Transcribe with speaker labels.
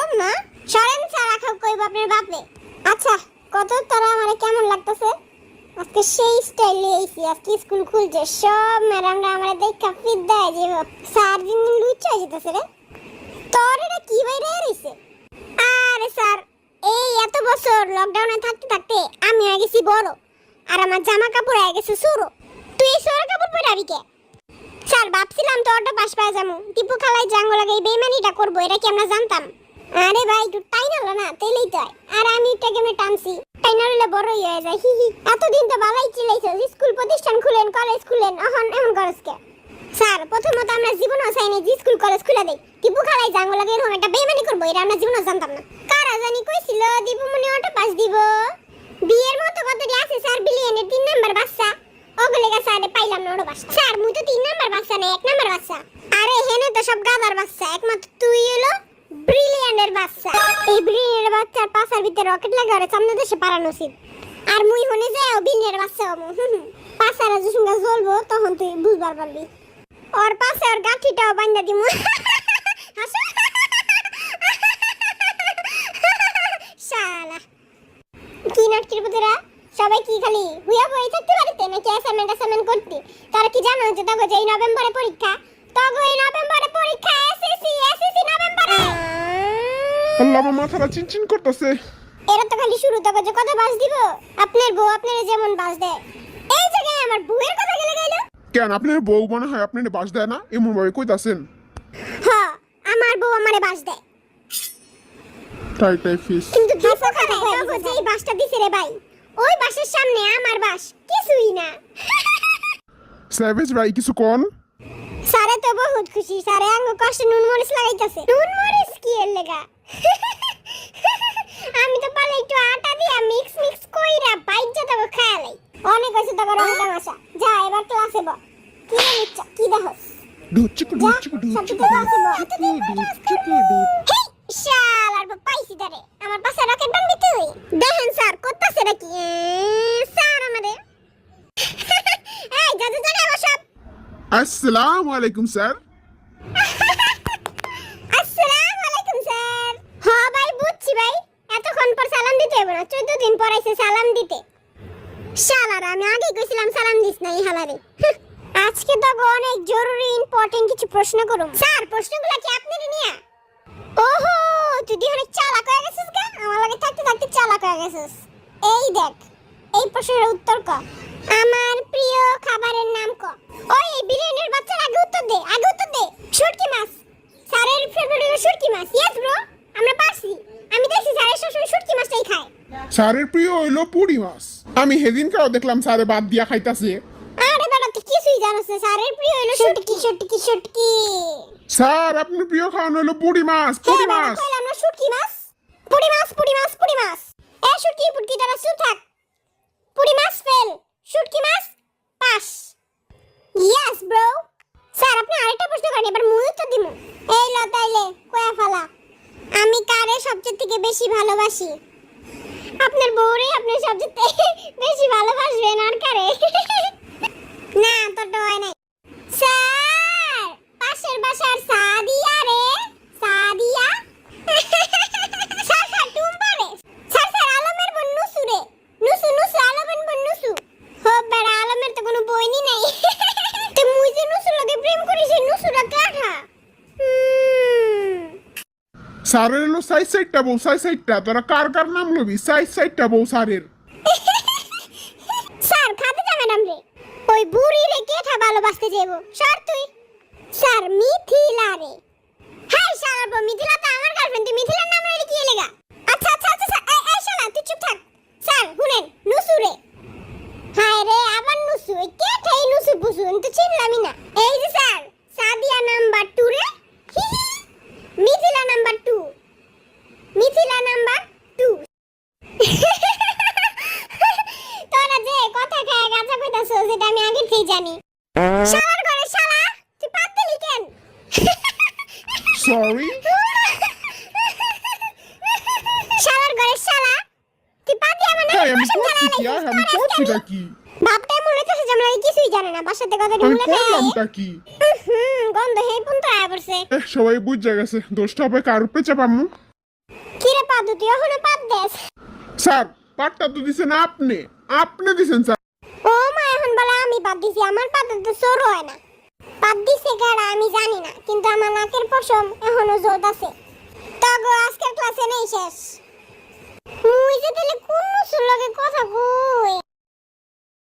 Speaker 1: বুঝলাম না। সরেন স্যার, রাখা কইব আপনার বাপে। আচ্ছা, কত তারা আমারে কেমন লাগতেছে? আজকে সেই স্টাইলে আইছি। আজকে স্কুল খুলছে, সব ম্যাডামরা আমারে দেখা ফিদা হয়ে যাবে। স্যার দিন দিন লুচ্চা হয়ে যেতেছে রে। তোর এটা কি বাইরে রইছে? আরে স্যার, এই এত বছর লকডাউনে থাকতে থাকতে আমি হয়ে গেছি বড়, আর আমার জামা কাপড় হয়ে গেছে ছোড়ো। তুই এই ছোড়ো কাপড় পরে আবি কে? স্যার ভাবছিলাম তো অটো পাস পাওয়া যাবো, টিপু খালাই জাঙ্গো লাগে এই বেইমানিটা করবো, এটা কি আমরা জানতাম? আরে ভাই একটু টাইম হলো না, তেলেই তো হয়। আর আমি একটা গেমে টানছি, টাইম হলে বড়ই হয়ে যায়। হি হি, এতদিন তো ভালোই চিলাইছো, স্কুল প্রতিষ্ঠান খুলেন, কলেজ খুলেন, এখন এমন করস কে? স্যার প্রথমত আমরা জীবনও চাইনি যে স্কুল কলেজ খুলে দেই, টিপু খালাই জাঙ্গো লাগে এরকম একটা বেইমানি করবো, এটা আমরা জীবনও জানতাম না। কারা জানি কইছিল দীপু মনে অটো পাস দিব, বিয়ের মতো কতটি আছে স্যার, বিলিয়নের 3 নাম্বার বাচ্চা ওগুলো গা স্যার পাইলাম না অটো পাস। স্যার মুই তো 3 নাম্বার বাচ্চা না, 1 নাম্বার বাচ্চা। আরে হেনে তো সব গাদার বাচ্চা, একমাত্র তুই হলো ব্রিলিয়ান্টের বাচ্চা। এই ব্রিলিয়ান্টের বাচ্চার পাশার ভিতরে রকেট লাগা ওরে সামনে দেশে পারানো উচিত। আর মুই হনে যায় ব্রিলিয়ান্টের বাচ্চা হবো। পাশারা যখন জ্বলবো তখন তুই বুঝবার পারবি। ওর পাশে ওর গাঠিটাও বান্ধা দিমু। শালা কি নাটকির পুতেরা, সবাই কি খালি হুইয়া বই থাকতে পারতে নাকি অ্যাসাইনমেন্ট করতে? তারা কি জানো যে তখন এই নভেম্বরে পরীক্ষা, তখন এই নভেম্বরে পরীক্ষা, এসএসসি নভেম্বরে।
Speaker 2: আল্লাহ, আমার মাথাটা চিনচিন করতেছে।
Speaker 1: এরা তো খালি শুরু তখন যে কত বাস দিব, আপনার বউ আপনার যেমন বাস দেয়, এই জায়গায় আমার বউয়ের কথা গেলে গেল।
Speaker 2: কেন আপনার বউ মনে হয় আপনার বাস দেয় না? এমন ভাবে কইতাছেন।
Speaker 1: হ্যাঁ, আমার বউ আমারে বাস দেয়।
Speaker 2: টাই ফিস।
Speaker 1: কিন্তু কি কথা তখন যে এই বাসটা দিছে রে ভাই, ওই বাসের সামনে আমার বাস কিছুই না।
Speaker 2: স্যাভেজ ভাই কিছু কোন?
Speaker 1: সারে তো বহুত খুশি, সারে আঙ্গ কষ্ট নুন মরিচ লাগাইতাছে। নুন মরিচ কি এর লেগা? আমি তো পালে একটু আটা দিয়া মিক্স কইরা বাইজা তবে খায়ালাই। অনেক হইছে তো গরম তামাশা। যা এবার ক্লাসে ব। কি নিচ্ছা কি দেখছ?
Speaker 2: ডুচুকু
Speaker 1: হেই শালার পাইছি দারে, আমার পাশে রকেট বানবি তুই? দেখেন স্যার করতেছে নাকি স্যার আমাদের। এই যাতে জায়গায় বসব।
Speaker 2: আসসালামু আলাইকুম স্যার।
Speaker 1: আসসালামু আলাইকুম স্যার। হ্যাঁ ভাই বুঝছি ভাই, এতক্ষণ পর সালাম দিতে হবে না, 14 দিন পর আইছে সালাম দিতে। শালার আমি আগে কইছিলাম সালাম দিস না এই হালারে। আজকে তো অনেক জরুরি ইম্পর্টেন্ট কিছু প্রশ্ন করুম। স্যার প্রশ্নগুলো কি আপনারই নিয়া? ওহো, তুই দি অনেক চালাক হয়ে গেছিস গা, আমার লাগে থাকতে থাকতে চালাক হয়ে গেছিস। এই দেখ, এই প্রশ্নের উত্তর ক। আমার প্রিয় খাবারের নাম ক। ওই বিরিয়ানির বাচ্চার আগে উত্তর দে, আগে উত্তর দে। শুটকি মাছ। স্যারের ফেভারিট হলো শুটকি মাছ। ইয়েস ব্রো, আমরা পারছি। আমি দেখছি স্যারের সবসময় শুটকি মাছটাই খায়।
Speaker 2: স্যারের প্রিয় হইলো পুরি মাছ। আমি সেদিনকেও দেখলাম স্যারে বাদ দিয়া খাইতাছে।
Speaker 1: আরে বেটা তুই কিছুই জানিস না, স্যারের প্রিয় হলো শুটকি।
Speaker 2: স্যার আপনার প্রিয় খাওয়ানো হলো পুরি মাছ। পুরি মাছ
Speaker 1: কইলাম না শুটকি মাছ। পুরি মাছ। এ শুটকি তারা চুপ থাক। পুরি মাছ ফেল, শুটকি মাছ পাস। Yes bro. স্যার আপনি আরেকটা প্রশ্ন করেন, এবার মুই উত্তর দিমু। এই ল তাইলে কয়া ফালা। আমি কারে সবচেয়ে থেকে বেশি ভালোবাসি? আপনার বউরে আপনি সবচেয়ে বেশি ভালোবাসবেন, আর কারে? না তোরটা হয় নাই। স্যার পাশের বাসার সাদিয়া রে, সাদিয়া। স্যার টুম্পা রে। স্যার আলমের বোন নুসু রে, নুসু আলমের বোন নুসু। হো বেড়া, আলমের তো কোনো বইনি নাই। তুই মুই যে নুসু লগে প্রেম করি, সেই নুসুটা কাঠা।
Speaker 2: স্যারের হলো সাইডটা বউ, সাইডটা তোরা কার কার নাম লবি? সাইডটা বউ স্যারের।
Speaker 1: স্যার খাদিজা ম্যাডাম রে, ওই বুড়ি রে কেঠা ভালোবাসতে যাবো? স্যার তুই। স্যার মিথিলা রে। হাই শালার বউ, মিথিলা তো আমার গার্লফ্রেন্ড, তুই মিথিলার নাম রে কি লেগা? আচ্ছা স্যার, এই শালা তুই চুপ থাক। স্যার শুনেন, নুসু রে। হাই রে আবার নুসু, এই কেঠাই নুসু বুসু, আমি তো চিনলামই না। এই যে স্যার সাদিয়া নাম্বার 2 রে। মিথিলা নাম্বার 2। তোরা যে কথা খায় গাঁজা কইতাছো, যেটা আমি আগে থেকেই জানি। শালার ঘরে শালা, তুই পাতলি কেন?
Speaker 2: সরি।
Speaker 1: শালার ঘরে শালা, তুই পাতি আমার না।
Speaker 2: আমি করছিটা কি?
Speaker 1: বাপটা মনে হচ্ছে যে আমরা কিছুই জানে না, বাসাতে কথা
Speaker 2: আমি
Speaker 1: ঢুলে খায়।
Speaker 2: করলামটা কি?
Speaker 1: গন্ধ হেই পুন তো আয়া পড়ছে।
Speaker 2: সবাই বুঝে গেছে, দোষটা হবে কার উপরে চাপামু।
Speaker 1: কিরে পাদু তুই এখনো পাদ দেস?
Speaker 2: স্যার পাটটা তো দিছেন আপনি, আপনি দিছেন স্যার।
Speaker 1: ও মা এখন বলে আমি পাদ দিছি, আমার পাতে তো সর হয় না। পাদ দিছে কারা আমি জানি না, কিন্তু আমার নাকের পশম এখনো জোর আছে। তগো আজকের ক্লাসে নেই শেষ। মুই যে দিলে কোন সুলগে কথা কই।